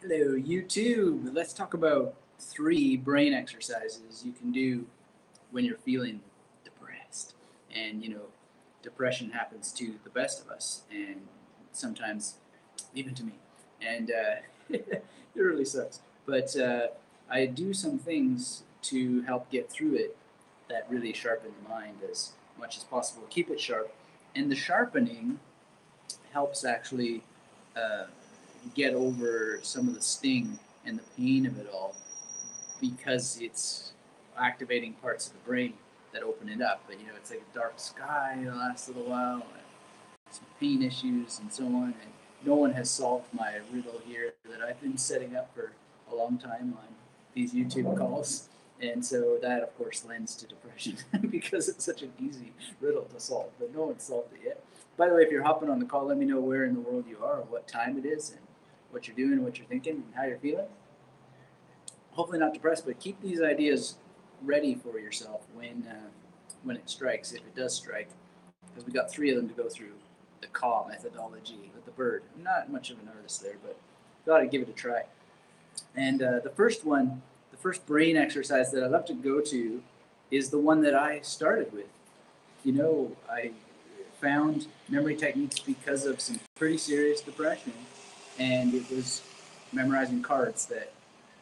Hello, YouTube. Let's talk about 3 brain exercises you can do when you're feeling depressed. And, depression happens to the best of us, and sometimes even to me. And it really sucks. But I do some things to help get through it that really sharpen the mind as much as possible, keep it sharp. And the sharpening helps actually uh, get over some of the sting and the pain of it all because it's activating parts of the brain that open it up. But it's like a dark sky the last little while, and some pain issues and so on. And no one has solved my riddle here that I've been setting up for a long time on these YouTube calls. And so that, of course, lends to depression because it's such an easy riddle to solve, but no one's solved it yet. By the way, if you're hopping on the call, let me know where in the world you are, or what time it is, and what you're doing, what you're thinking, and how you're feeling. Hopefully not depressed, but keep these ideas ready for yourself when it strikes, if it does strike, because we got 3 of them to go through. The CAW methodology with the bird. I'm not much of an artist there, but thought I'd give it a try. And the first one, the first brain exercise that I love to go to is the one that I started with. I found memory techniques because of some pretty serious depression, and it was memorizing cards that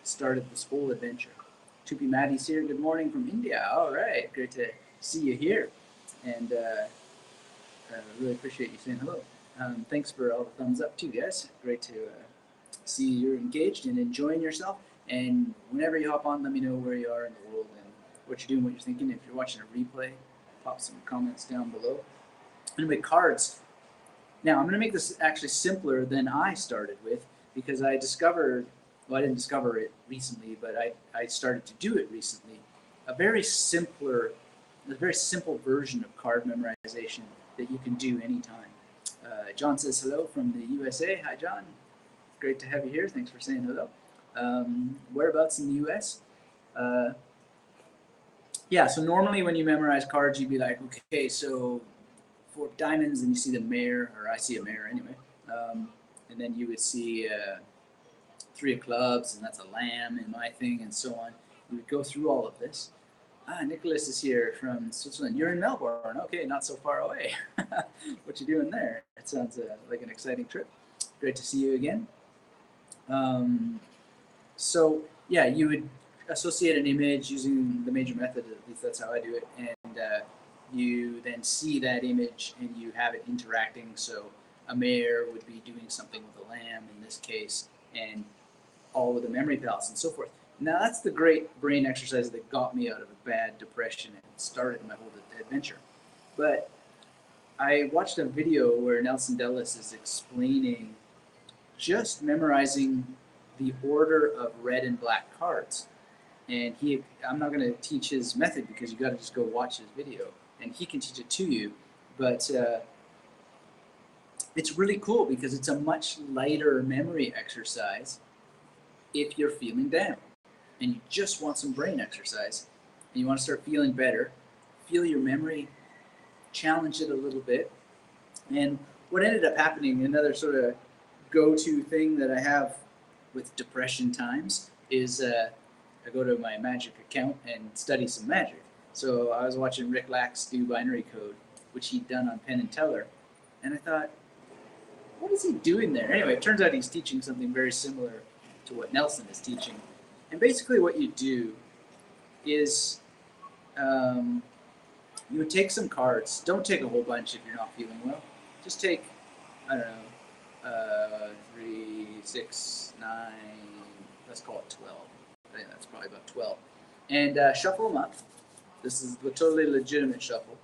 started this whole adventure. Tupi Maddie's here. Good morning from India. All right, great to see you here, and really appreciate you saying hello. Thanks for all the thumbs up too, guys. Great to see you're engaged and enjoying yourself. And whenever you hop on, let me know where you are in the world and what you're doing, what you're thinking. If you're watching a replay, pop some comments down below. Anyway, cards. Now, I'm going to make this actually simpler than I started with because I discovered, well, I didn't discover it recently, but I started to do it recently. A very simple version of card memorization that you can do anytime. John says hello from the USA. Hi, John. Great to have you here. Thanks for saying hello. Whereabouts in the US? Yeah, so normally when you memorize cards, you'd be like, okay, so 4 of diamonds, and you see the mayor, or I see a mayor anyway. And then you would see 3 of clubs, and that's a lamb in my thing, and so on. You would go through all of this. Nicholas is here from Switzerland. You're in Melbourne. Okay, not so far away. What you doing there? It sounds like an exciting trip. Great to see you again. So yeah, you would associate an image using the major method. At least that's how I do it. And you then see that image and you have it interacting. So a mayor would be doing something with a lamb in this case, and all of the memory palace and so forth. Now that's the great brain exercise that got me out of a bad depression and started my whole adventure. But I watched a video where Nelson Dellis is explaining just memorizing the order of red and black cards. And I'm not going to teach his method because you got to just go watch his video, and he can teach it to you. But it's really cool because it's a much lighter memory exercise if you're feeling down and you just want some brain exercise and you want to start feeling better. Feel your memory, challenge it a little bit. And what ended up happening, another sort of go-to thing that I have with depression times is I go to my magic account and study some magic. So I was watching Rick Lax do binary code, which he'd done on Penn and Teller, and I thought, what is he doing there? Anyway, it turns out he's teaching something very similar to what Nelson is teaching. And basically what you do is you would take some cards. Don't take a whole bunch if you're not feeling well. Just take, I don't know, 3, 6, 9, let's call it 12. I think that's probably about 12. And shuffle them up. This is a totally legitimate shuffle.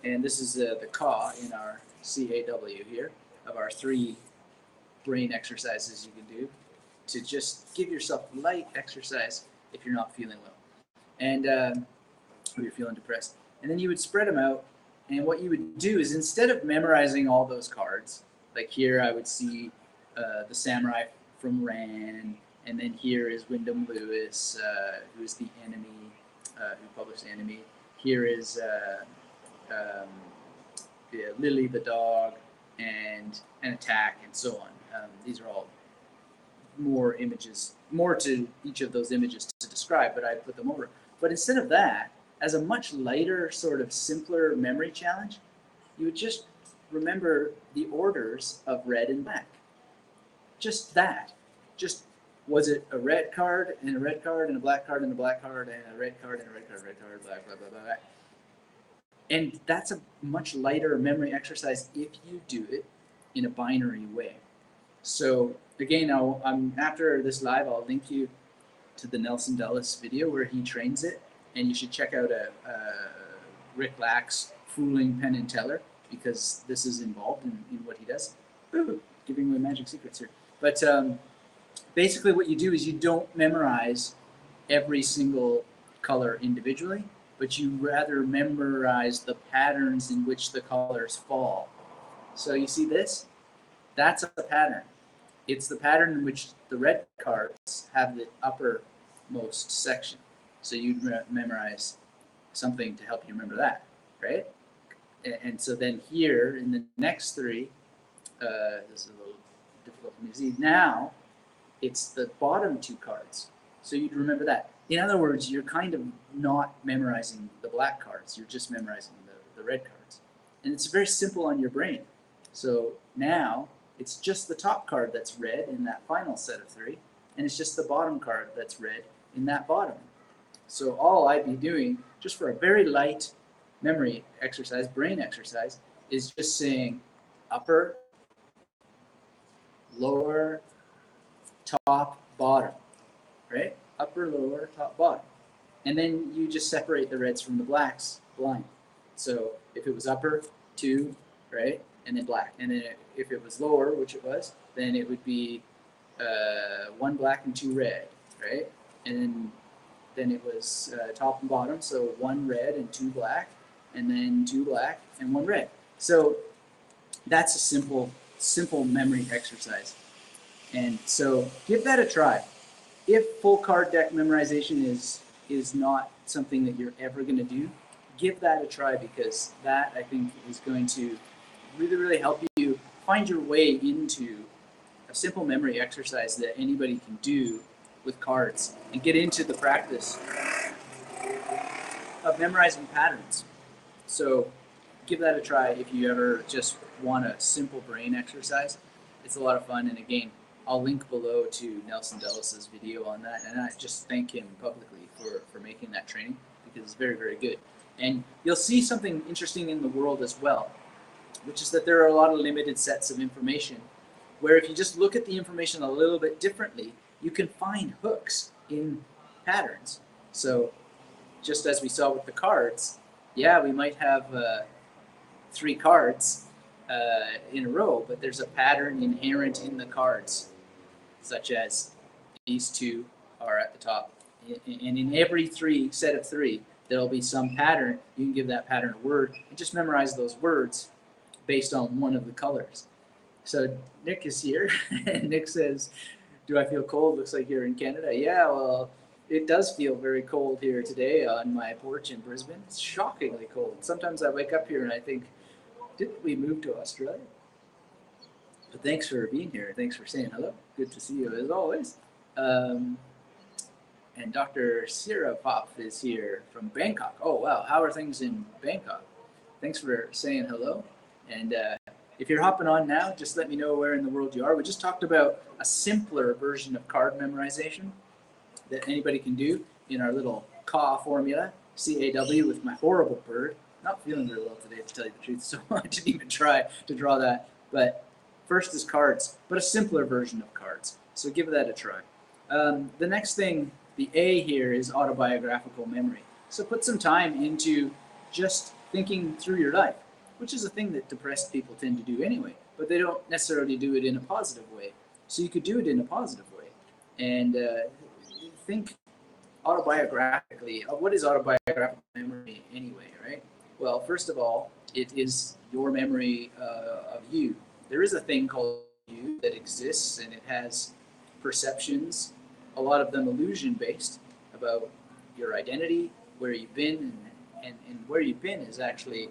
And this is the CAW in our C.A.W. here of our 3 brain exercises you can do to just give yourself light exercise if you're not feeling well. And or you're feeling depressed. And then you would spread them out. And what you would do is instead of memorizing all those cards, like here I would see the samurai from Rand, and then here is Wyndham Lewis, who is the enemy, who published the enemy. Here is Lily the dog, and an attack, and so on. These are all more images, more to each of those images to describe, but I put them over. But instead of that, as a much lighter, sort of simpler memory challenge, you would just remember the orders of red and black. Just that. Just, was it a red card and a red card and a black card and a black card and a red card and a red card, black, blah, blah, blah, blah. And that's a much lighter memory exercise if you do it in a binary way. So again, after this live, I'll link you to the Nelson Dellis video where he trains it, and you should check out a Rick Lax fooling Penn and Teller, because this is involved in what he does. Ooh, giving away magic secrets here. But basically what you do is you don't memorize every single color individually, but you rather memorize the patterns in which the colors fall. So you see this? That's a pattern. It's the pattern in which the red cards have the uppermost section. So you'd memorize something to help you remember that, right? And so then here in the next three, this is a little difficult for me to see. Now it's the bottom two cards. So you'd remember that. In other words, you're kind of not memorizing the black cards. You're just memorizing the red cards. And it's very simple on your brain. So now it's just the top card that's red in that final set of three, and it's just the bottom card that's red in that bottom. So all I'd be doing, just for a very light memory exercise, brain exercise, is just saying upper, lower, top, bottom, right? Upper, lower, top, bottom. And then you just separate the reds from the blacks blind. So if it was upper, two, right? And then black. And then if it was lower, which it was, then it would be one black and two red, right? And then it was top and bottom, so one red and two black, and then two black and one red. So that's a simple memory exercise. And so give that a try. If full card deck memorization is not something that you're ever going to do, give that a try, because that, I think, is going to really, really help you find your way into a simple memory exercise that anybody can do with cards and get into the practice of memorizing patterns. So give that a try if you ever just want a simple brain exercise. It's a lot of fun, and again, I'll link below to Nelson Dellis' video on that, and I just thank him publicly for making that training, because it's very, very good. And you'll see something interesting in the world as well, which is that there are a lot of limited sets of information, where if you just look at the information a little bit differently, you can find hooks in patterns. So just as we saw with the cards, yeah, we might have 3 cards in a row, but there's a pattern inherent in the cards, such as these 2 are at the top. And in every set of 3, there'll be some pattern. You can give that pattern a word and just memorize those words based on one of the colors. So Nick is here, and Nick says, do I feel cold? Looks like you're in Canada. Yeah, well, it does feel very cold here today on my porch in Brisbane. It's shockingly cold. Sometimes I wake up here and I think, didn't we move to Australia? But thanks for being here. Thanks for saying hello. Good to see you as always. And Dr. Sirapop is here from Bangkok. Oh, wow. How are things in Bangkok? Thanks for saying hello. And if you're hopping on now, just let me know where in the world you are. We just talked about a simpler version of card memorization that anybody can do in our little CAW formula, C.A.W. with my horrible bird. Not feeling very well today, to tell you the truth, so I didn't even try to draw that. But first is cards, but a simpler version of cards. So give that a try. The next thing, the A here, is autobiographical memory. So put some time into just thinking through your life, which is a thing that depressed people tend to do anyway, but they don't necessarily do it in a positive way. So you could do it in a positive way. And think autobiographically. What is autobiographical memory anyway, right? Well, first of all, it is your memory of you. There is a thing called you that exists, and it has perceptions, a lot of them illusion-based, about your identity, where you've been, and where you've been is actually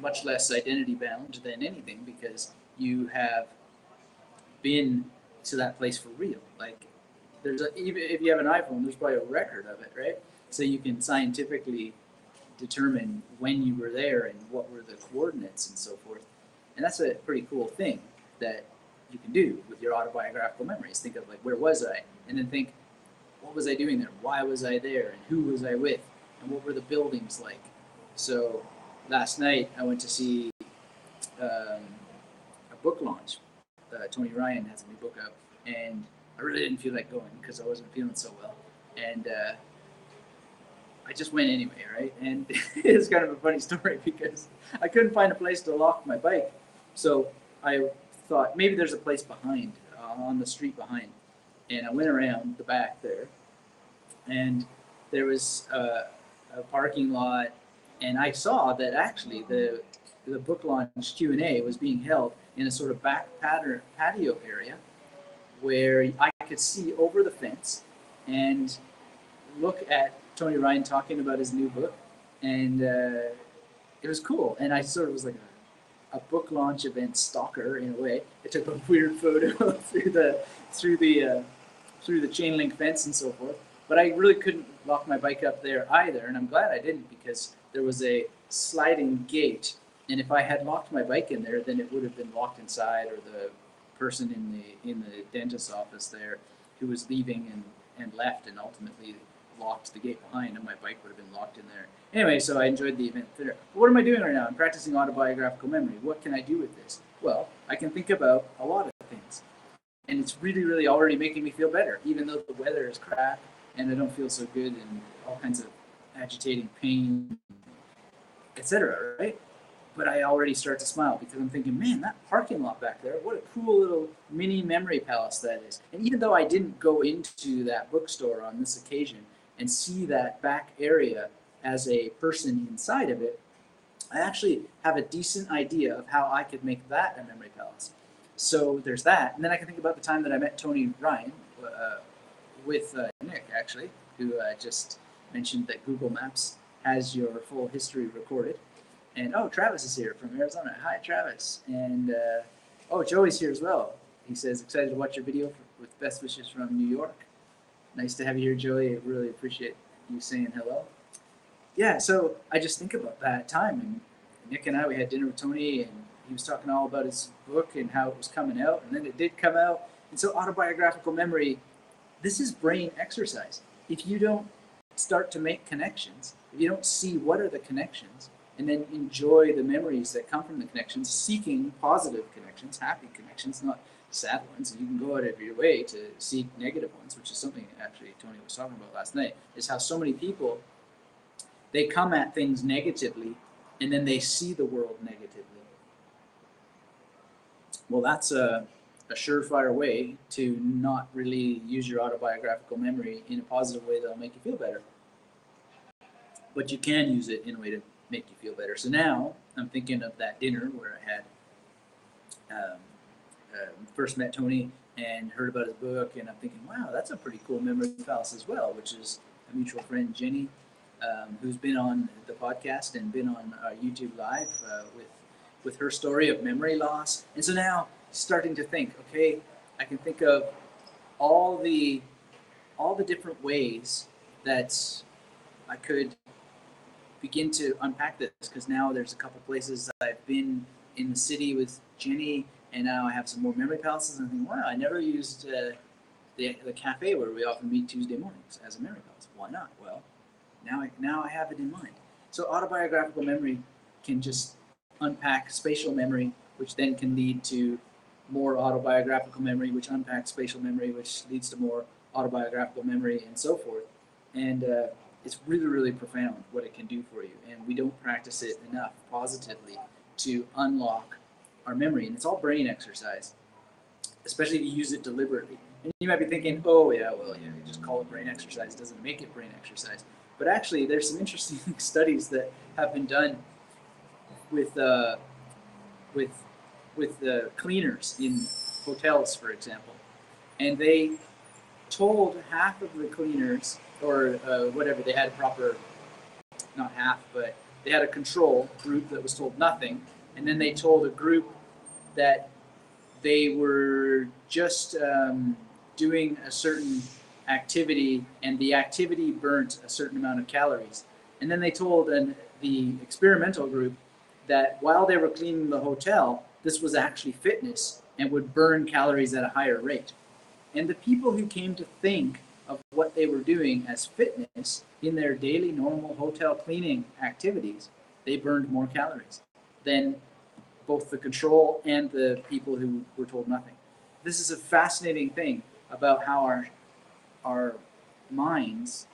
much less identity-bound than anything, because you have been to that place for real. Like even if you have an iPhone, there's probably a record of it, right? So you can scientifically determine when you were there and what were the coordinates and so forth. And that's a pretty cool thing that you can do with your autobiographical memories. Think of like, where was I? And then think, what was I doing there? Why was I there? And who was I with? And what were the buildings like? So last night I went to see a book launch. Tony Ryan has a new book out, and I really didn't feel like going because I wasn't feeling so well. And I just went anyway, right? And it's kind of a funny story because I couldn't find a place to lock my bike. So I thought maybe there's a place behind, on the street behind. And I went around the back there, and there was a parking lot, and I saw that actually the book launch Q&A was being held in a sort of back patio area where I could see over the fence and look at Tony Ryan talking about his new book, and it was cool. And I sort of was like a book launch event stalker in a way. I took a weird photo through the chain link fence and so forth. But I really couldn't lock my bike up there either, and I'm glad I didn't because there was a sliding gate, and if I had locked my bike in there, then it would have been locked inside, or the person in the dentist's office there who was leaving and left and ultimately locked the gate behind, and my bike would have been locked in there. Anyway, so I enjoyed the event there. But what am I doing right now? I'm practicing autobiographical memory. What can I do with this? Well, I can think about a lot of things, and it's really, really already making me feel better, even though the weather is crap and I don't feel so good and all kinds of agitating pain, etc., right? But I already start to smile because I'm thinking, man, that parking lot back there, what a cool little mini memory palace that is. And even though I didn't go into that bookstore on this occasion and see that back area as a person inside of it, I actually have a decent idea of how I could make that a memory palace. So there's that. And then I can think about the time that I met Tony Ryan with Nick, actually, who just mentioned that Google Maps has your full history recorded. And oh, Travis is here from Arizona. Hi, Travis. And oh, Joey's here as well. He says, excited to watch your video with best wishes from New York. Nice to have you here, Joey. I really appreciate you saying hello. Yeah, so I just think about that time. And Nick and I, we had dinner with Tony, and he was talking all about his book and how it was coming out. And then it did come out. And so autobiographical memory, this is brain exercise. If you don't start to make connections, if you don't see what are the connections, and then enjoy the memories that come from the connections, seeking positive connections, happy connections, not sad ones. And you can go out of your way to seek negative ones, which is something actually Tony was talking about last night, is how so many people, they come at things negatively and then they see the world negatively. Well, that's a surefire way to not really use your autobiographical memory in a positive way that'll make you feel better. But you can use it in a way to make you feel better. So now I'm thinking of that dinner where I had first met Tony and heard about his book, and I'm thinking, wow, that's a pretty cool memory palace as well, which is a mutual friend, Jenny, who's been on the podcast and been on YouTube Live with her story of memory loss. And so now starting to think, okay, I can think of all the different ways that I could begin to unpack this, because now there's a couple places I've been in the city with Jenny, and now I have some more memory palaces, and I think, wow, I never used the cafe where we often meet Tuesday mornings as a memory palace. Why not? Well, now I have it in mind. So autobiographical memory can just unpack spatial memory, which then can lead to more autobiographical memory, which unpacks spatial memory, which leads to more autobiographical memory, and so forth. And it's really, really profound what it can do for you. And we don't practice it enough positively to unlock our memory. And it's all brain exercise, especially if you use it deliberately. And you might be thinking, oh, yeah, well, yeah, you just call it brain exercise. Doesn't make it brain exercise. But actually, there's some interesting studies that have been done with the cleaners in hotels, for example. And they told half of the cleaners, or whatever, they had a proper, not half, but they had a control group that was told nothing, and then they told a group that they were just doing a certain activity, and the activity burnt a certain amount of calories. And then they told the experimental group that while they were cleaning the hotel, this was actually fitness and would burn calories at a higher rate. And the people who came to think of what they were doing as fitness in their daily normal hotel cleaning activities, they burned more calories than both the control and the people who were told nothing. This is a fascinating thing about how our minds,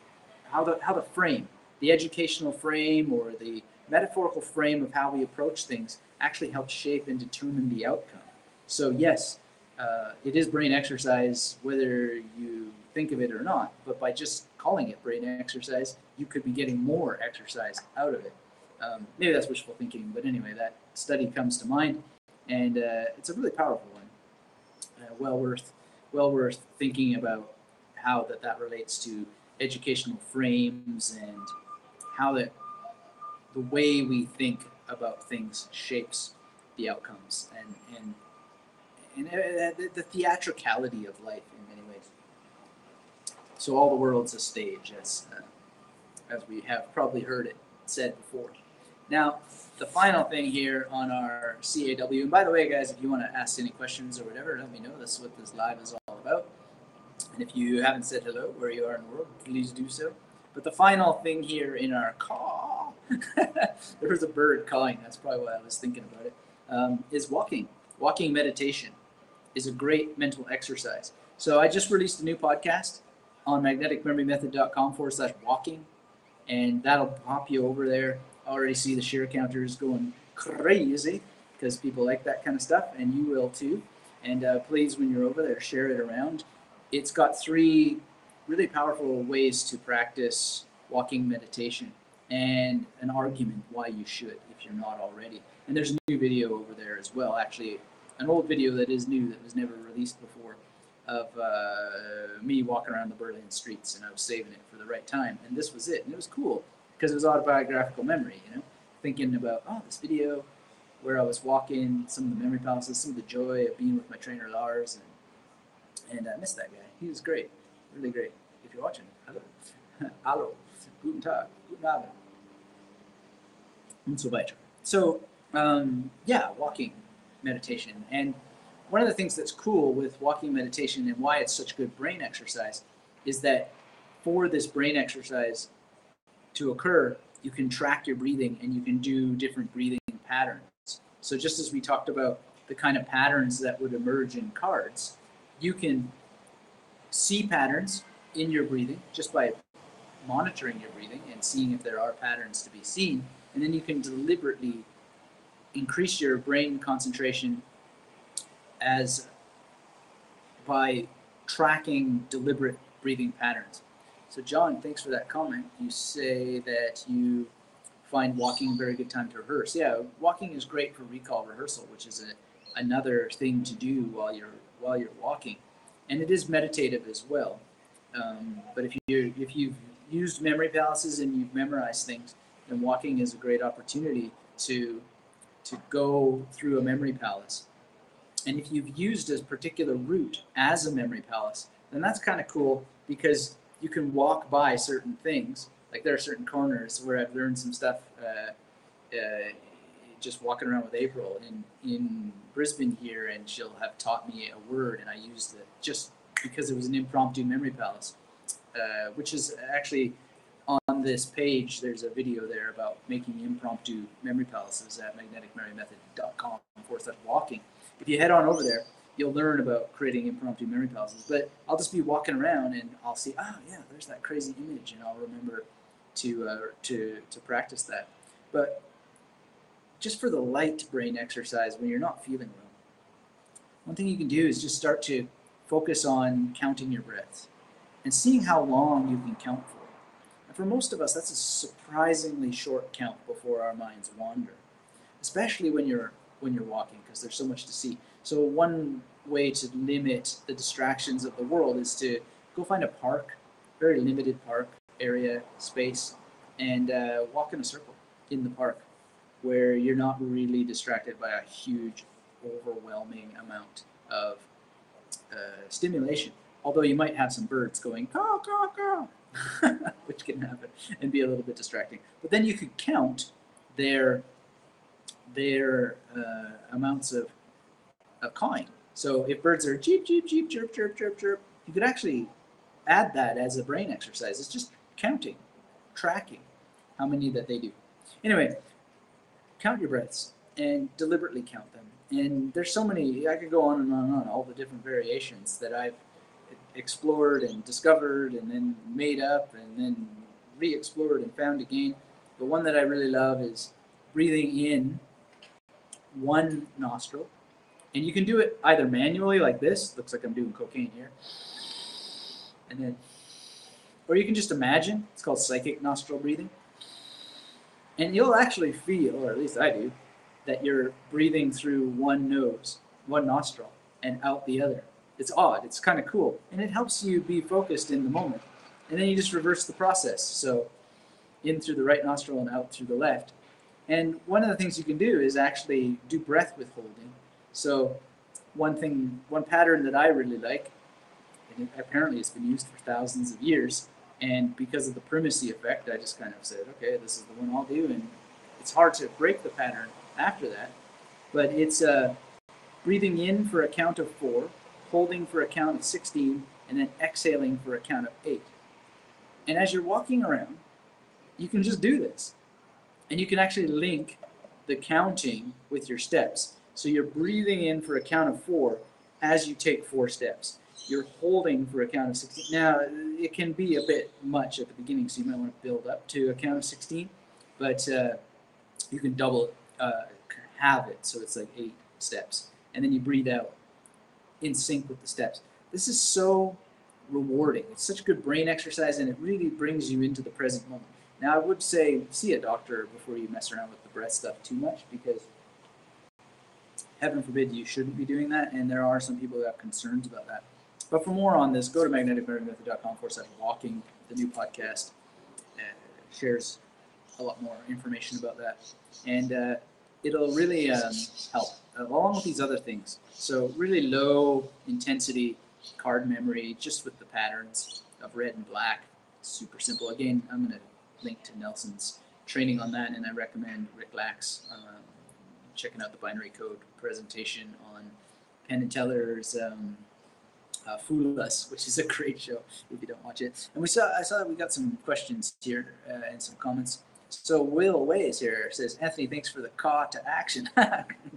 how the frame, the educational frame or the metaphorical frame of how we approach things actually helps shape and determine the outcome. So yes, it is brain exercise whether you think of it or not, but by just calling it brain exercise, you could be getting more exercise out of it. Maybe that's wishful thinking, but anyway, that study comes to mind, and it's a really powerful one. Well worth thinking about how that relates to educational frames and how the way we think about things shapes the outcomes and the theatricality of life in many ways. So all the world's a stage, as we have probably heard it said before. Now, the final thing here on our C.A.W. And by the way, guys, if you want to ask any questions or whatever, let me know. This is what this live is all about. And if you haven't said hello where you are in the world, please do so. But the final thing here in our call, there was a bird cawing. That's probably why I was thinking about it. Is walking. Walking meditation is a great mental exercise. So I just released a new podcast on magneticmemorymethod.com/walking, and that'll pop you over there. I already see the share counters going crazy because people like that kind of stuff, and you will too. And please, when you're over there, share it around. It's got 3 really powerful ways to practice walking meditation and an argument why you should if you're not already. And there's a new video over there as well, actually an old video that is new that was never released before of me walking around the Berlin streets, and I was saving it for the right time. And this was it. And it was cool because it was autobiographical memory, thinking about, this video where I was walking, some of the memory palaces, some of the joy of being with my trainer Lars, and I missed that guy. He was great, really great. If you're watching, hello. Hallo, guten Tag, guten Abend. Und so weiter. So, walking meditation. And one of the things that's cool with walking meditation and why it's such good brain exercise is that for this brain exercise to occur, you can track your breathing and you can do different breathing patterns. So just as we talked about the kind of patterns that would emerge in cards, you can see patterns in your breathing just by monitoring your breathing and seeing if there are patterns to be seen. And then you can deliberately increase your brain concentration by tracking deliberate breathing patterns. So John, thanks for that comment. You say that you find walking a very good time to rehearse. Yeah, walking is great for recall rehearsal, which is another thing to do while you're walking, and it is meditative as well. But if you've used memory palaces and you've memorized things, then walking is a great opportunity to go through a memory palace. And if you've used a particular route as a memory palace, then that's kind of cool because you can walk by certain things. Like there are certain corners where I've learned some stuff just walking around with April in Brisbane here, and she'll have taught me a word, and I used it just because it was an impromptu memory palace, which is actually on this page. There's a video there about making impromptu memory palaces at magneticmemorymethod.com/walking. If you head on over there, you'll learn about creating impromptu memory palaces. But I'll just be walking around and I'll see, there's that crazy image, and I'll remember to practice that. But just for the light brain exercise when you're not feeling well, one thing you can do is just start to focus on counting your breaths and seeing how long you can count for. And for most of us, that's a surprisingly short count before our minds wander, especially when you're walking, because there's so much to see. So one way to limit the distractions of the world is to go find a park, very limited park area space, and walk in a circle in the park where you're not really distracted by a huge overwhelming amount of stimulation. Although you might have some birds going caw caw caw, which can happen and be a little bit distracting. But then you could count their amounts of cawing. So if birds are cheep cheep cheep chirp chirp chirp chirp, you could actually add that as a brain exercise. It's just counting, tracking how many that they do. Anyway, count your breaths and deliberately count them. And there's so many, I could go on and on and on, all the different variations that I've explored and discovered and then made up and then re-explored and found again. The one that I really love is breathing in one nostril. And you can do it either manually like this, looks like I'm doing cocaine here, and then, or you can just imagine, it's called psychic nostril breathing. And you'll actually feel, or at least I do, that you're breathing through one nose, one nostril, and out the other. It's odd, it's kind of cool, and it helps you be focused in the moment. And then you just reverse the process, so in through the right nostril and out through the left. And one of the things you can do is actually do breath withholding. So one pattern that I really like, and apparently it's been used for thousands of years, and because of the primacy effect, I just kind of said, okay, this is the one I'll do, and it's hard to break the pattern after that. But it's breathing in for a count of 4, holding for a count of 16, and then exhaling for a count of 8. And as you're walking around, you can just do this. And you can actually link the counting with your steps. So you're breathing in for a count of 4 as you take 4 steps. You're holding for a count of 16. Now, it can be a bit much at the beginning, so you might want to build up to a count of 16. But you can double have it, so it's like 8 steps. And then you breathe out in sync with the steps. This is so rewarding. It's such a good brain exercise, and it really brings you into the present moment. Now, I would say see a doctor before you mess around with the breath stuff too much, because heaven forbid you shouldn't be doing that, and there are some people who have concerns about that. But for more on this, go to magneticlearningmethod.com/walking. The new podcast shares a lot more information about that, and it'll really help, along with these other things. So really low intensity card memory, just with the patterns of red and black. Super simple. Again, I'm going to link to Nelson's training on that, and I recommend Rick Lax checking out the binary code presentation on Penn and Teller's Fool Us, which is a great show if you don't watch it. And I saw that we got some questions here and some comments. So Will Ways here says, Anthony, thanks for the call to action.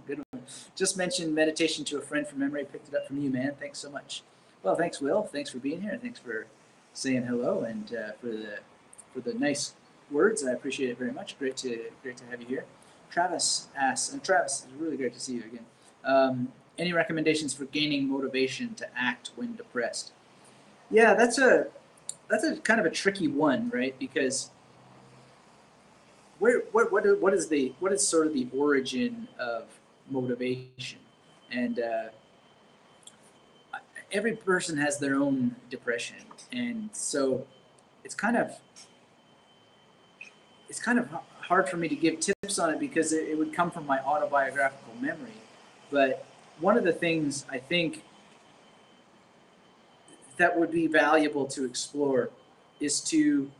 Good one. Just mentioned meditation to a friend from memory. Picked it up from you, man. Thanks so much. Well, thanks, Will. Thanks for being here. Thanks for saying hello and for the nice words. I appreciate it very much. Great to have you here. Travis asks, and Travis, it's really great to see you again. Any recommendations for gaining motivation to act when depressed? Yeah, that's a kind of a tricky one, right? Because what is sort of the origin of motivation? And every person has their own depression, and so it's kind of hard for me to give tips on it because it would come from my autobiographical memory. But one of the things I think that would be valuable to explore is to,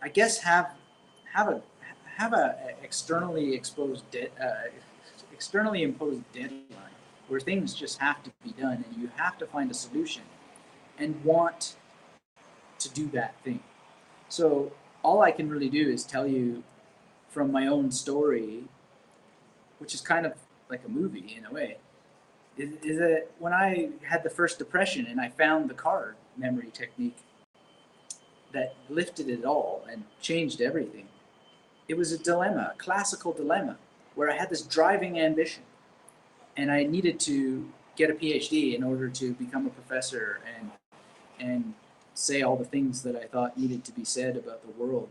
I guess, have a externally imposed deadline where things just have to be done, and you have to find a solution and want to do that thing. So all I can really do is tell you from my own story, which is kind of like a movie in a way, is that when I had the first depression and I found the card memory technique that lifted it all and changed everything, it was a dilemma, a classical dilemma, where I had this driving ambition and I needed to get a PhD in order to become a professor and say all the things that I thought needed to be said about the world.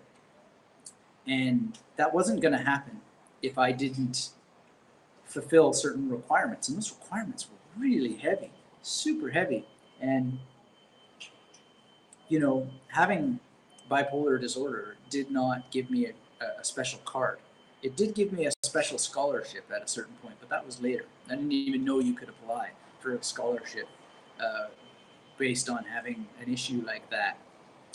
And that wasn't going to happen if I didn't fulfill certain requirements. And those requirements were really heavy, super heavy. And, having bipolar disorder did not give me a special card. It did give me a special scholarship at a certain point, but that was later. I didn't even know you could apply for a scholarship based on having an issue like that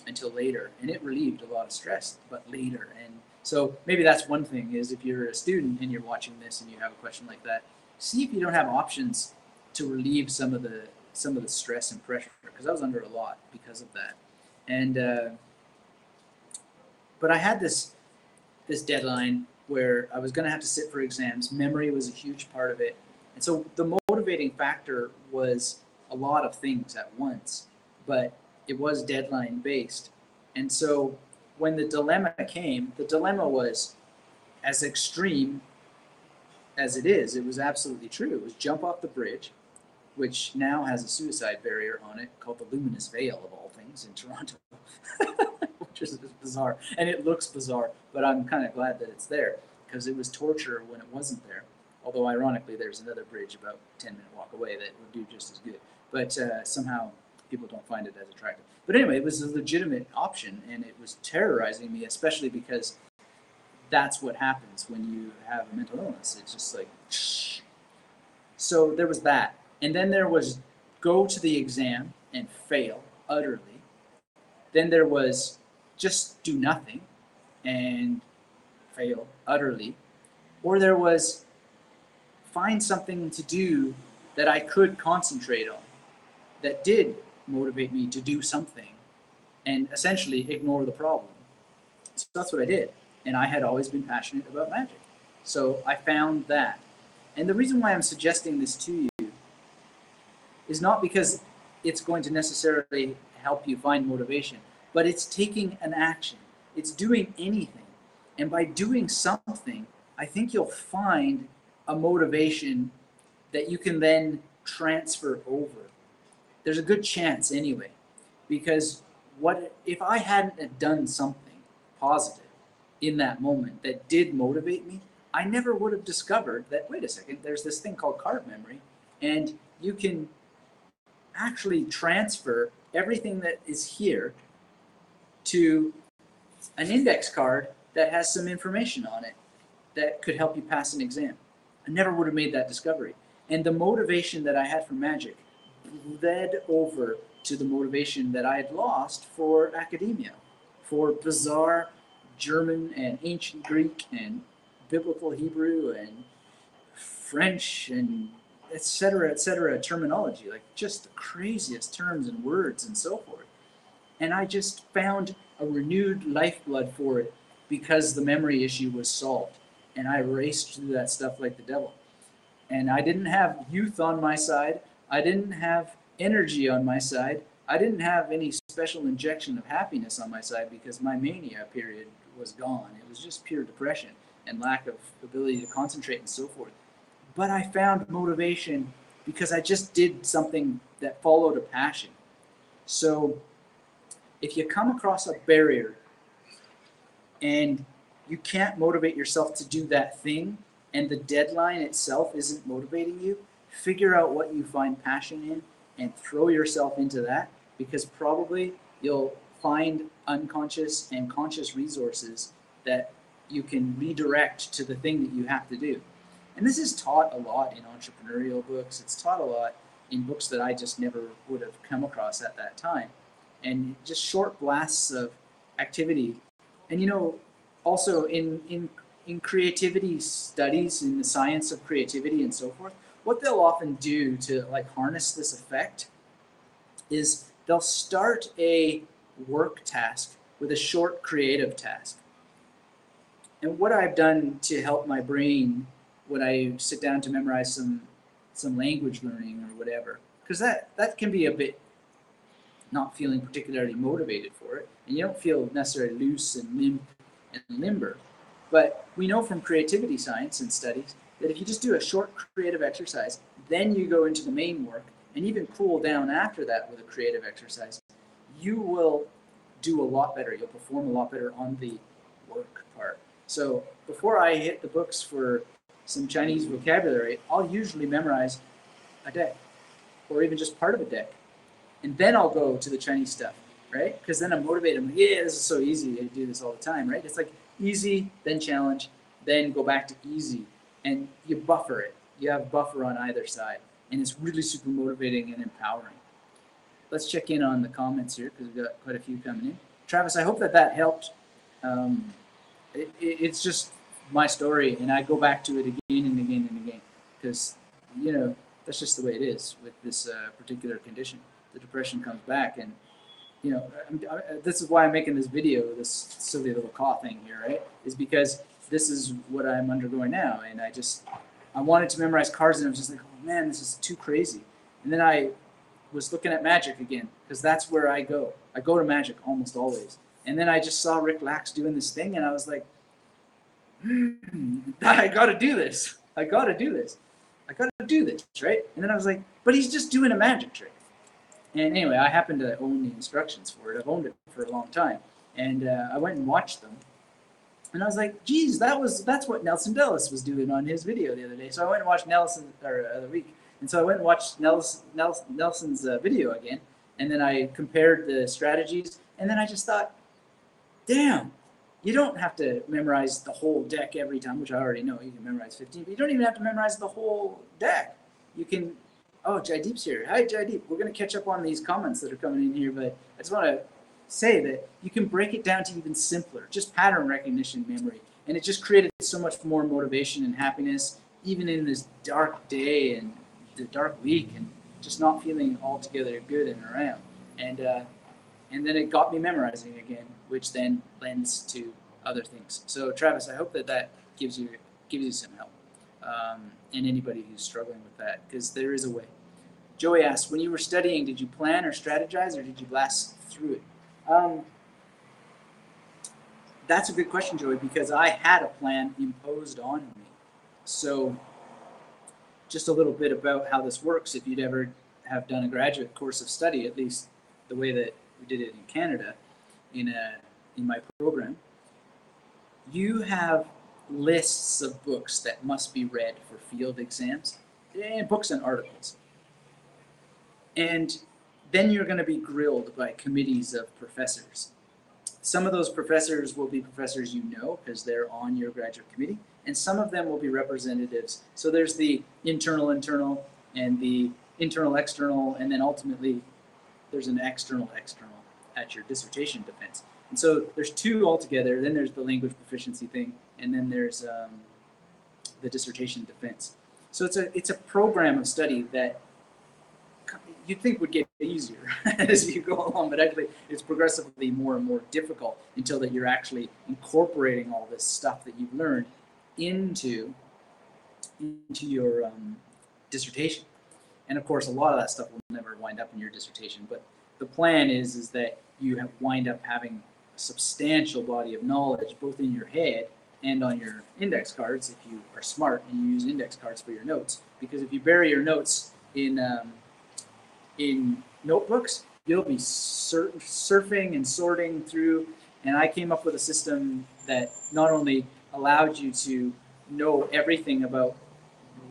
until later. And it relieved a lot of stress, but later. And so maybe that's one thing, is if you're a student and you're watching this and you have a question like that, see if you don't have options to relieve some of the stress and pressure, because I was under a lot because of that. And but I had this deadline where I was going to have to sit for exams. Memory was a huge part of it. And so the motivating factor was a lot of things at once, but it was deadline based. And so when the dilemma came, the dilemma was as extreme as it is. It was absolutely true. It was jump off the bridge, which now has a suicide barrier on it called the Luminous Veil, of all things, in Toronto, which is bizarre. And it looks bizarre, but I'm kind of glad that it's there, because it was torture when it wasn't there. Although, ironically, there's another bridge about a 10-minute walk away that would do just as good. But somehow people don't find it as attractive. But anyway, it was a legitimate option, and it was terrorizing me, especially because that's what happens when you have a mental illness. It's just like, shh. So there was that. And then there was go to the exam and fail utterly. Then there was just do nothing and fail utterly. Or there was find something to do that I could concentrate on, that did motivate me to do something, and essentially ignore the problem. So that's what I did. And I had always been passionate about magic. So I found that. And the reason why I'm suggesting this to you is not because it's going to necessarily help you find motivation, but it's taking an action. It's doing anything. And by doing something, I think you'll find a motivation that you can then transfer over. There's a good chance anyway, because what if I hadn't done something positive in that moment that did motivate me? I never would have discovered that, wait a second, there's this thing called card memory, and you can actually transfer everything that is here to an index card that has some information on it that could help you pass an exam. I never would have made that discovery. And the motivation that I had for magic led over to the motivation that I had lost for academia, for bizarre German and ancient Greek and biblical Hebrew and French and et cetera, terminology, like just the craziest terms and words and so forth. And I just found a renewed lifeblood for it because the memory issue was solved. And I raced through that stuff like the devil. And I didn't have youth on my side. I didn't have energy on my side. I didn't have any special injection of happiness on my side because my mania period was gone. It was just pure depression and lack of ability to concentrate and so forth. But I found motivation because I just did something that followed a passion. So if you come across a barrier and you can't motivate yourself to do that thing, and the deadline itself isn't motivating you, figure out what you find passion in and throw yourself into that, because probably you'll find unconscious and conscious resources that you can redirect to the thing that you have to do. And this is taught a lot in entrepreneurial books. It's taught a lot in books that I just never would have come across at that time. And just short blasts of activity. And you know, also in creativity studies, in the science of creativity and so forth, what they'll often do to like harness this effect is they'll start a work task with a short creative task. And what I've done to help my brain when I sit down to memorize some language learning or whatever, because that can be a bit not feeling particularly motivated for it, and you don't feel necessarily loose and limp and limber. But we know from creativity science and studies that if you just do a short creative exercise, then you go into the main work and even cool down after that with a creative exercise, you will do a lot better. You'll perform a lot better on the work part. So before I hit the books for some Chinese vocabulary, I'll usually memorize a deck or even just part of a deck. And then I'll go to the Chinese stuff, right? Because then I'm motivated. I'm like, yeah, this is so easy. I do this all the time, right? It's like easy, then challenge, then go back to easy. And you buffer it. you have buffer on either side, and it's really super motivating and empowering. Let's check in on the comments here because we've got quite a few coming in. Travis, I hope that helped. It's just my story, and I go back to it again and again and again because, that's just the way it is with this particular condition. The depression comes back, and this is why I'm making this video, this silly little cough thing here, right? Is because this is what I'm undergoing now, and I wanted to memorize cards, and I was just like, oh man, this is too crazy. And then I was looking at Magic again, because that's where I go. I go to Magic almost always. And then I just saw Rick Lax doing this thing, and I was like, I gotta do this. I gotta do this, right? And then I was like, but he's just doing a magic trick. And anyway, I happen to own the instructions for it. I've owned it for a long time. And I went and watched them. And I was like, geez, that's what Nelson Dellis was doing on his video the other day. So I went and watched the other week. And so I went and watched Nelson's video again. And then I compared the strategies. And then I just thought, damn, you don't have to memorize the whole deck every time, which I already know. You can memorize 15, but you don't even have to memorize the whole deck. You can, Jaideep's here. Hi, Jaideep. We're going to catch up on these comments that are coming in here, but I just want to say that you can break it down to even simpler, just pattern recognition memory. And it just created so much more motivation and happiness, even in this dark day and the dark week, and just not feeling altogether good and around. And then it got me memorizing again, which then lends to other things. So Travis, I hope that gives you some help, and anybody who's struggling with that, because there is a way. Joey asks, when you were studying, did you plan or strategize, or did you blast through it? That's a good question, Joey, because I had a plan imposed on me. So just a little bit about how this works. If you'd ever have done a graduate course of study, at least the way that we did it in Canada, in my program, you have lists of books that must be read for field exams, and books and articles. And then you're going to be grilled by committees of professors. Some of those professors will be professors you know because they're on your graduate committee, and some of them will be representatives. So there's the internal, and the internal-external, and then ultimately there's an external at your dissertation defense. And so there's two altogether. Then there's the language proficiency thing, and then there's the dissertation defense. So it's a program of study that you'd think would get easier as you go along, but actually it's progressively more and more difficult until that you're actually incorporating all this stuff that you've learned into your dissertation. And of course, a lot of that stuff will never wind up in your dissertation, but the plan is that you wind up having a substantial body of knowledge, both in your head and on your index cards, if you are smart and you use index cards for your notes. Because if you bury your notes in notebooks, you'll be surfing and sorting through. And I came up with a system that not only allowed you to know everything about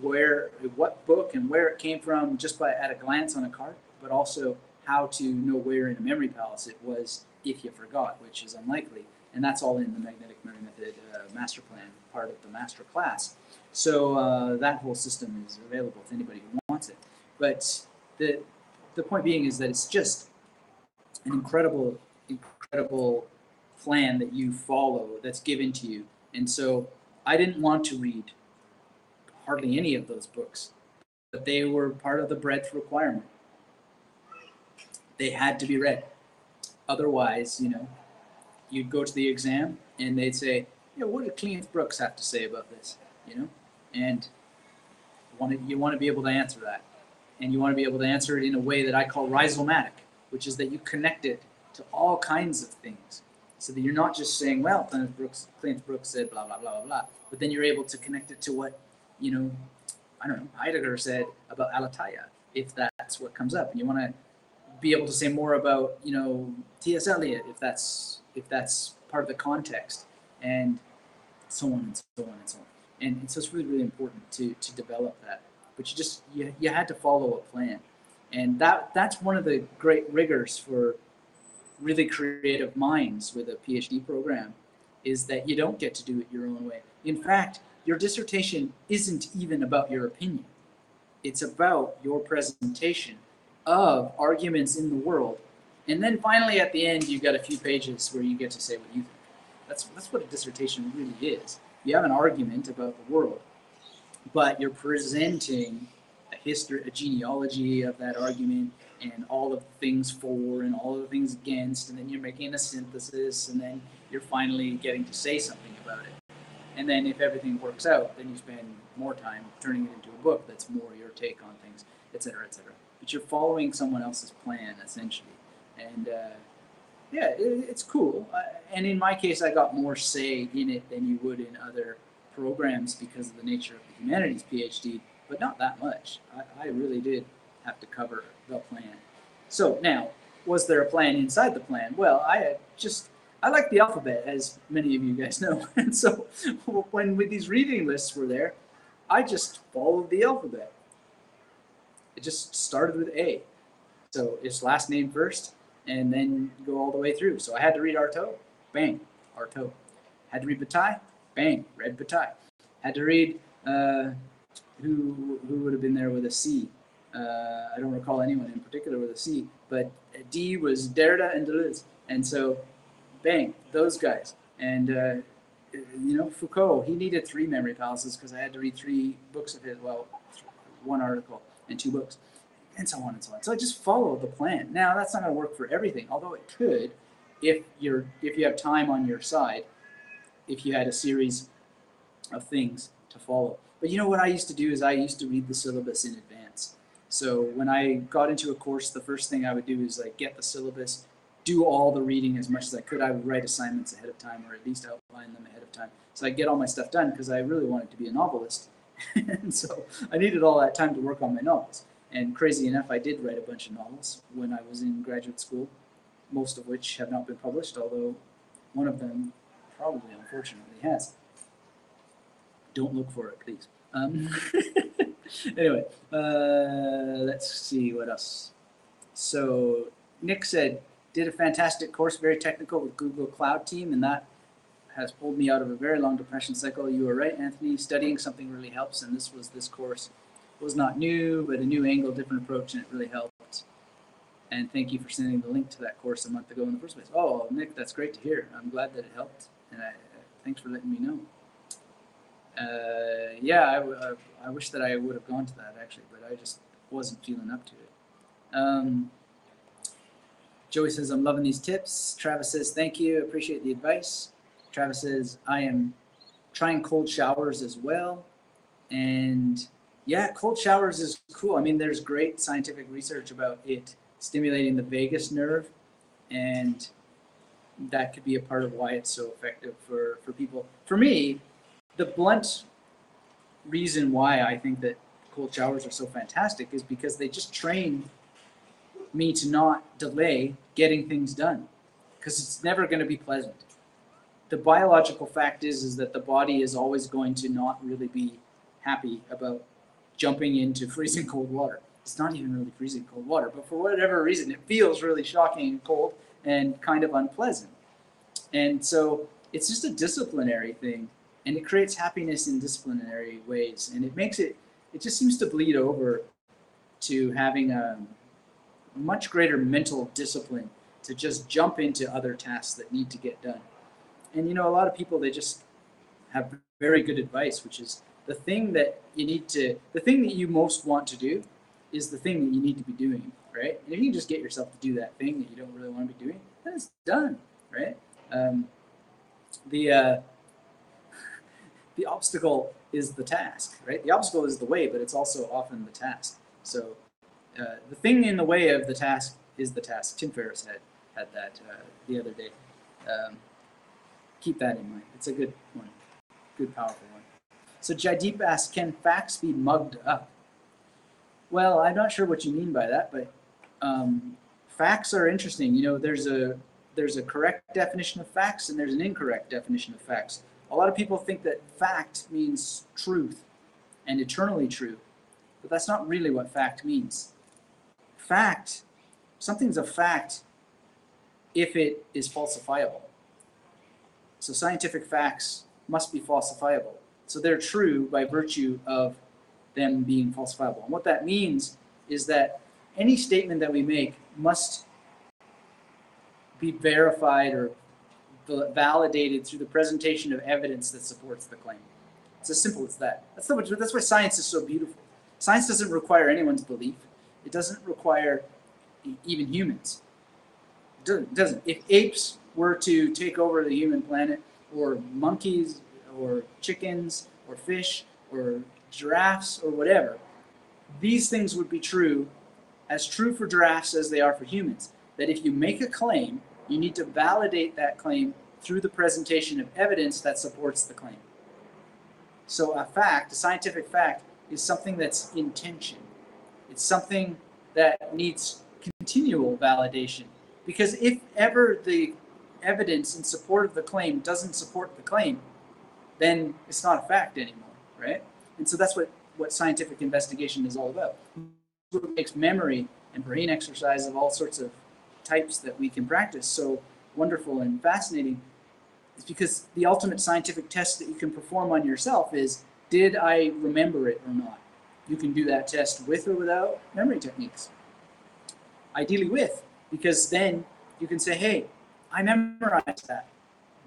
what book and where it came from just at a glance on a card, but also how to know where in a memory palace it was if you forgot, which is unlikely. And that's all in the Magnetic Memory Method master plan, part of the master class. So that whole system is available to anybody who wants it. But the point being is that it's just an incredible plan that you follow that's given to you. And so I didn't want to read hardly any of those books, but they were part of the breadth requirement. They had to be read. Otherwise, you'd go to the exam and they'd say, what did Cleanth Brooks have to say about this? And you want to be able to answer that. And you want to be able to answer it in a way that I call rhizomatic, which is that you connect it to all kinds of things. So that you're not just saying, well, Cleanth Brooks said blah, blah, blah, blah, blah. But then you're able to connect it to what, Heidegger said about Aletheia, if that's what comes up. And you want to be able to say more about, T.S. Eliot, if that's part of the context, and so on and so on and so on. And so it's really, really important to develop that. But you had to follow a plan. And that's one of the great rigors for really creative minds with a PhD program, is that you don't get to do it your own way. In fact, your dissertation isn't even about your opinion. It's about your presentation of arguments in the world. And then finally at the end, you've got a few pages where you get to say what you think. That's what a dissertation really is. You have an argument about the world, but you're presenting a history, a genealogy of that argument, and all of the things for and all of the things against, and then you're making a synthesis, and then you're finally getting to say something about it. And then if everything works out, then you spend more time turning it into a book that's more your take on things, et cetera, et cetera. But you're following someone else's plan, essentially. And yeah, it's cool. And in my case, I got more say in it than you would in other programs because of the nature of the humanities PhD, but not that much. I really did have to cover the plan. So now, was there a plan inside the plan? Well, I like the alphabet, as many of you guys know. And so when these reading lists were there, I just followed the alphabet. It just started with A. So it's last name first, and then go all the way through. So I had to read Artaud, bang, Artaud. Had to read Bataille, bang, read Bataille. Had to read, who would have been there with a C? I don't recall anyone in particular with a C, but D was Derrida and Deleuze. And so, bang, those guys. And, Foucault, he needed 3 memory palaces because I had to read 3 books of his, well, 1 article and 2 books, and so on and so on. So I just follow the plan. Now, that's not going to work for everything, although it could if you have time on your side, if you had a series of things to follow. But you know what I used to do is I used to read the syllabus in advance. So when I got into a course, the first thing I would do is like get the syllabus, do all the reading as much as I could. I would write assignments ahead of time, or at least outline them ahead of time. So I'd get all my stuff done because I really wanted to be a novelist. And so I needed all that time to work on my novels. And crazy enough, I did write a bunch of novels when I was in graduate school, most of which have not been published, although one of them probably, unfortunately, has. Don't look for it, please. Anyway, let's see what else. So Nick said, did a fantastic course, very technical with Google Cloud Team, and that has pulled me out of a very long depression cycle. You were right, Anthony. Studying something really helps, and this course. It was not new, but a new angle, different approach, and it really helped. And thank you for sending the link to that course a month ago in the first place. Oh, Nick, that's great to hear. I'm glad that it helped, and thanks for letting me know. I wish that I would have gone to that, actually, but I just wasn't feeling up to it. Joey says, I'm loving these tips. Travis says, thank you. Appreciate the advice. Travis says, I am trying cold showers as well. And yeah, cold showers is cool. I mean, there's great scientific research about it stimulating the vagus nerve, and that could be a part of why it's so effective for people. For me, the blunt reason why I think that cold showers are so fantastic is because they just train me to not delay getting things done, because it's never going to be pleasant. The biological fact is that the body is always going to not really be happy about jumping into freezing cold water. It's not even really freezing cold water, but for whatever reason, it feels really shocking and cold and kind of unpleasant. And so it's just a disciplinary thing, and it creates happiness in disciplinary ways. And it just seems to bleed over to having a much greater mental discipline to just jump into other tasks that need to get done. And a lot of people, they just have very good advice, which is the thing that you most want to do is the thing that you need to be doing, right? And if you can just get yourself to do that thing that you don't really want to be doing, then it's done, right? The obstacle is the task, right? The obstacle is the way, but it's also often the task. So the thing in the way of the task is the task. Tim Ferriss had that the other day. Keep that in mind. It's a good one, good, powerful one. So Jaideep asks, can facts be mugged up? Well, I'm not sure what you mean by that, but facts are interesting. There's a correct definition of facts and there's an incorrect definition of facts. A lot of people think that fact means truth and eternally true, but that's not really what fact means. Something's a fact if it is falsifiable. So scientific facts must be falsifiable. So they're true by virtue of them being falsifiable. And what that means is that any statement that we make must be verified or validated through the presentation of evidence that supports the claim. It's as simple as that. That's why science is so beautiful. Science doesn't require anyone's belief. It doesn't require even humans. It doesn't. If apes were to take over the human planet, or monkeys, or chickens, or fish, or giraffes, or whatever, these things would be true, as true for giraffes as they are for humans. That if you make a claim, you need to validate that claim through the presentation of evidence that supports the claim. So a fact, a scientific fact, is something that's in tension. It's something that needs continual validation. Because if ever the evidence in support of the claim doesn't support the claim, then it's not a fact anymore, right? And so that's what scientific investigation is all about. What makes memory and brain exercise of all sorts of types that we can practice so wonderful and fascinating is because the ultimate scientific test that you can perform on yourself is, did I remember it or not? You can do that test with or without memory techniques. Ideally with, because then you can say, hey, I memorized that.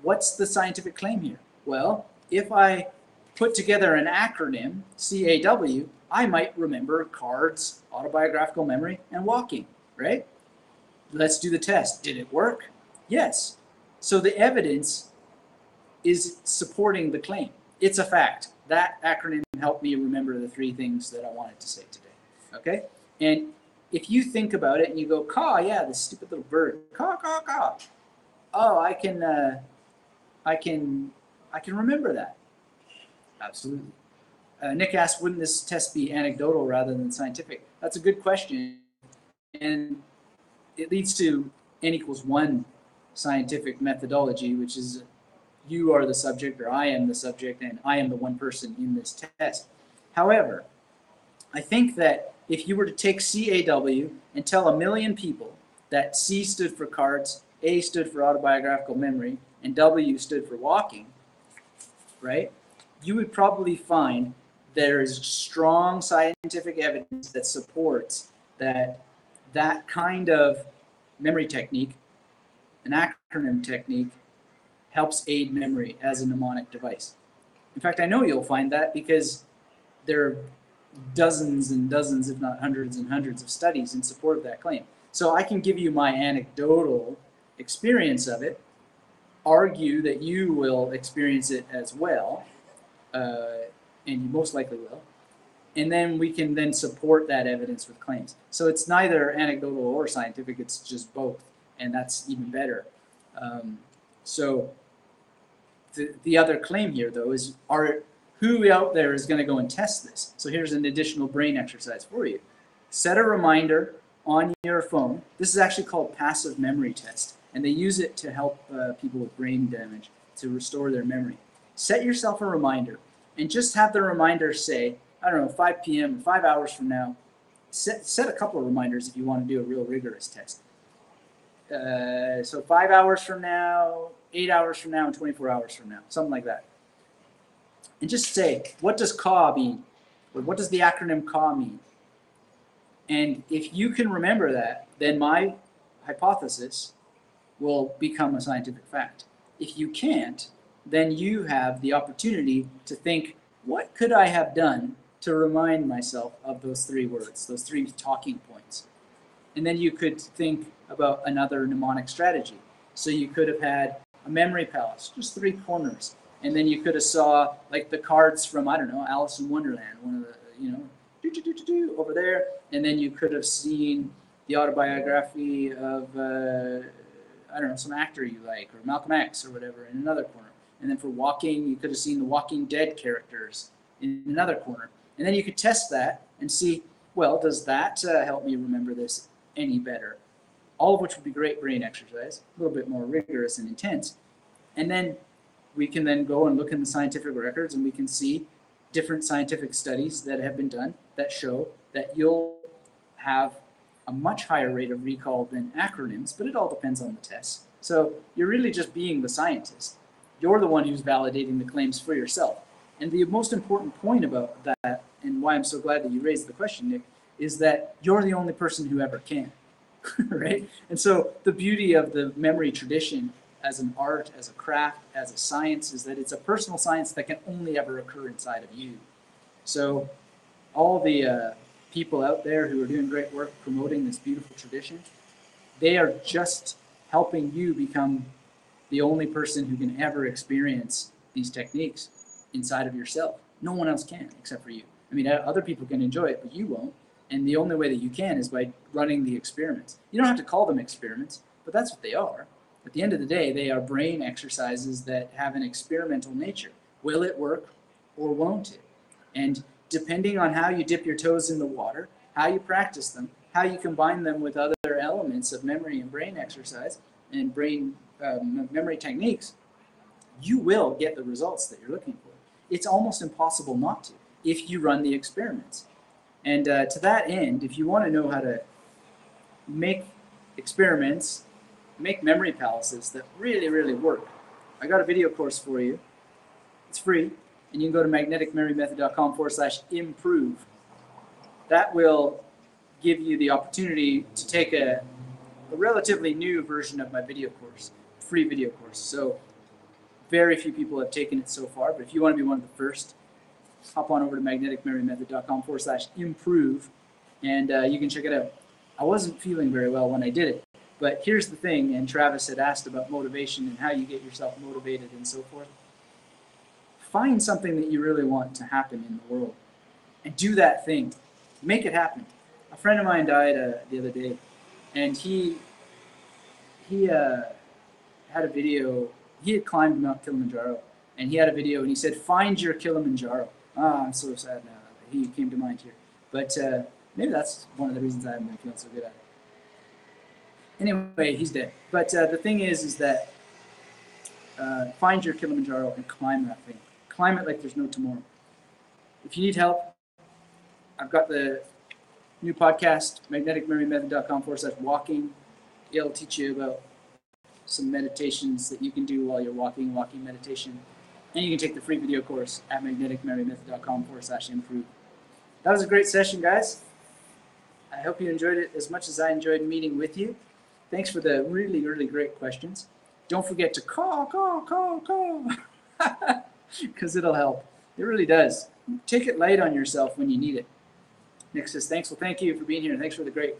What's the scientific claim here? Well, if I put together an acronym, C.A.W., I might remember cards, autobiographical memory, and walking, right? Let's do the test. Did it work? Yes. So the evidence is supporting the claim. It's a fact. That acronym helped me remember the three things that I wanted to say today. Okay? And if you think about it and you go, caw, yeah, this stupid little bird, caw, caw, caw. Oh, I can remember that. Absolutely. Nick asked, wouldn't this test be anecdotal rather than scientific? That's a good question. And it leads to N=1 scientific methodology, which is you are the subject or I am the subject and I am the one person in this test. However, I think that if you were to take C.A.W. and tell 1 million people that C stood for cards, A stood for autobiographical memory, and W stood for walking, right? You would probably find there is strong scientific evidence that supports that kind of memory technique, an acronym technique, helps aid memory as a mnemonic device. In fact, I know you'll find that because there are dozens and dozens, if not hundreds and hundreds of studies in support of that claim. So I can give you my anecdotal experience of it, argue that you will experience it as well, and you most likely will, and then we can then support that evidence with claims. So it's neither anecdotal or scientific, it's just both, and that's even better. So the other claim here, though, is who out there is going to go and test this? So here's an additional brain exercise for you. Set a reminder on your phone. This is actually called passive memory test, and they use it to help people with brain damage to restore their memory. Set yourself a reminder, and just have the reminder say, I don't know, 5 p.m., 5 hours from now. Set a couple of reminders if you want to do a real rigorous test. So 5 hours from now, 8 hours from now, and 24 hours from now, something like that. And just say, what does CAW mean? Or what does the acronym CAW mean? And if you can remember that, then my hypothesis will become a scientific fact. If you can't, then you have the opportunity to think, what could I have done to remind myself of those three words, those three talking points? And then you could think about another mnemonic strategy. So you could have had a memory palace, just 3 corners. And then you could have saw like the cards from, I don't know, Alice in Wonderland, one of the, over there. And then you could have seen the autobiography of, I don't know, some actor you like, or Malcolm X or whatever in another corner. And then for walking, you could have seen the Walking Dead characters in another corner. And then you could test that and see, well, does that help me remember this any better? All of which would be great brain exercise, a little bit more rigorous and intense. And then we can then go and look in the scientific records and we can see different scientific studies that have been done that show that you'll have a much higher rate of recall than acronyms, but it all depends on the tests. So you're really just being the scientist. You're the one who's validating the claims for yourself. And the most important point about that, and why I'm so glad that you raised the question, Nick, is that you're the only person who ever can, right? And so the beauty of the memory tradition as an art, as a craft, as a science, is that it's a personal science that can only ever occur inside of you. So all the people out there who are doing great work promoting this beautiful tradition, they are just helping you become the only person who can ever experience these techniques inside of yourself. No one else can except for you. I mean, other people can enjoy it, but you won't. And the only way that you can is by running the experiments. You don't have to call them experiments, but that's what they are. At the end of the day, they are brain exercises that have an experimental nature. Will it work or won't it? And depending on how you dip your toes in the water, how you practice them, how you combine them with other elements of memory and brain exercise and brain memory techniques, you will get the results that you're looking for. It's almost impossible not to if you run the experiments. And to that end, if you want to know how to make experiments, make memory palaces that really, really work, I got a video course for you. It's free, and you can go to magneticmemorymethod.com/improve. That will give you the opportunity to take a relatively new version of my video course, free video course. So very few people have taken it so far, but if you want to be one of the first, hop on over to magneticmemorymethod.com/improve, and you can check it out. I wasn't feeling very well when I did it, but here's the thing, and Travis had asked about motivation and how you get yourself motivated and so forth. Find something that you really want to happen in the world, and do that thing. Make it happen. A friend of mine died the other day, and he had a video. He had climbed Mount Kilimanjaro, and he had a video, and he said, "Find your Kilimanjaro." I'm so sad now. He came to mind here, but maybe that's one of the reasons I haven't been feeling so good at it. Anyway, he's dead. But the thing is that find your Kilimanjaro and climb that thing. Climb it like there's no tomorrow. If you need help, I've got the new podcast, magneticmemorymethod.com/walking. It'll teach you about some meditations that you can do while you're walking meditation. And you can take the free video course at magneticmemorymethod.com/improve. That was a great session, guys. I hope you enjoyed it as much as I enjoyed meeting with you. Thanks for the really, really great questions. Don't forget to call, because it'll help. It really does. Take it light on yourself when you need it. Nick says, thanks. Well, thank you for being here. Thanks for the great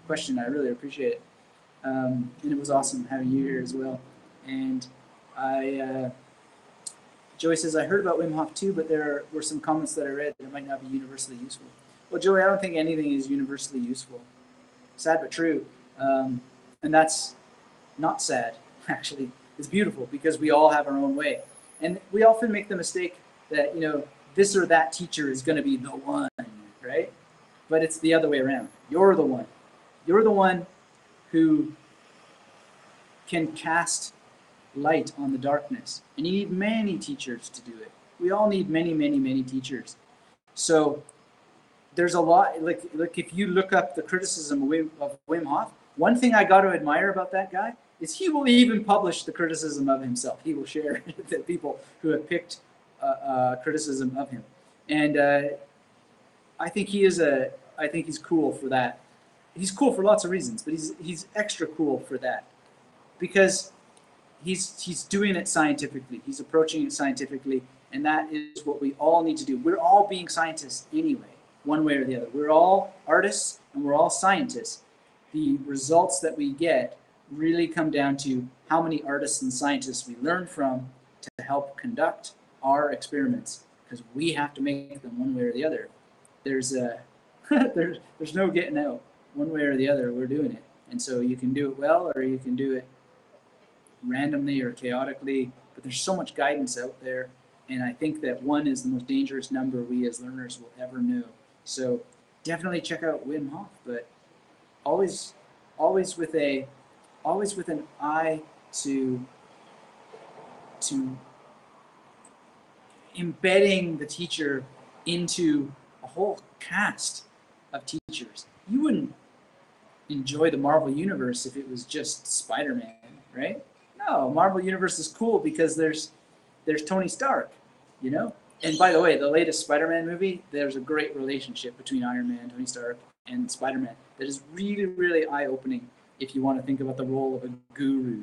question. I really appreciate it. And it was awesome having you here as well. And Joey says, I heard about Wim Hof too, but there were some comments that I read that might not be universally useful. Well, Joey, I don't think anything is universally useful. Sad but true. And that's not sad, actually. It's beautiful because we all have our own way. And we often make the mistake that, this or that teacher is going to be the one, right? But it's the other way around. You're the one. You're the one who can cast light on the darkness. And you need many teachers to do it. We all need many, many, many teachers. So there's a lot, like if you look up the criticism of Wim Hof, one thing I got to admire about that guy is he will even publish the criticism of himself. He will share the people who have picked criticism of him. And I think he's cool for that. He's cool for lots of reasons, but he's extra cool for that because he's doing it scientifically. He's approaching it scientifically, and that is what we all need to do. We're all being scientists anyway, one way or the other. We're all artists and we're all scientists. The results that we get really come down to how many artists and scientists we learn from to help conduct our experiments, because we have to make them one way or the other. There's no getting out. One way or the other, we're doing it. And so you can do it well or you can do it randomly or chaotically, but there's so much guidance out there. And I think that one is the most dangerous number we as learners will ever know. So definitely check out Wim Hof, but always with an eye to embedding the teacher into a whole cast of teachers. You wouldn't enjoy the Marvel Universe if it was just Spider-Man, right? No, Marvel Universe is cool because there's Tony Stark, And by the way, the latest Spider-Man movie, there's a great relationship between Iron Man, Tony Stark, and Spider-Man that is really, really eye-opening if you want to think about the role of a guru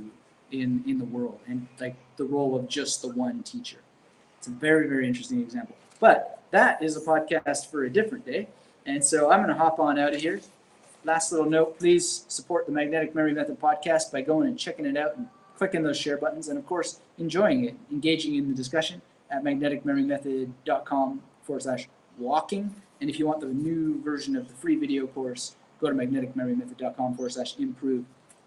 in the world and like the role of just the one teacher. It's a very, very interesting example. But that is a podcast for a different day. And so I'm going to hop on out of here. Last little note, please support the Magnetic Memory Method podcast by going and checking it out and clicking those share buttons and, of course, enjoying it, engaging in the discussion at magneticmemorymethod.com/walking. And if you want the new version of the free video course, go to magneticmemorymethod.com/improve.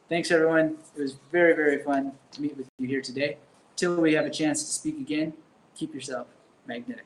Thanks, everyone. It was very, very fun to meet with you here today. Till we have a chance to speak again, keep yourself magnetic.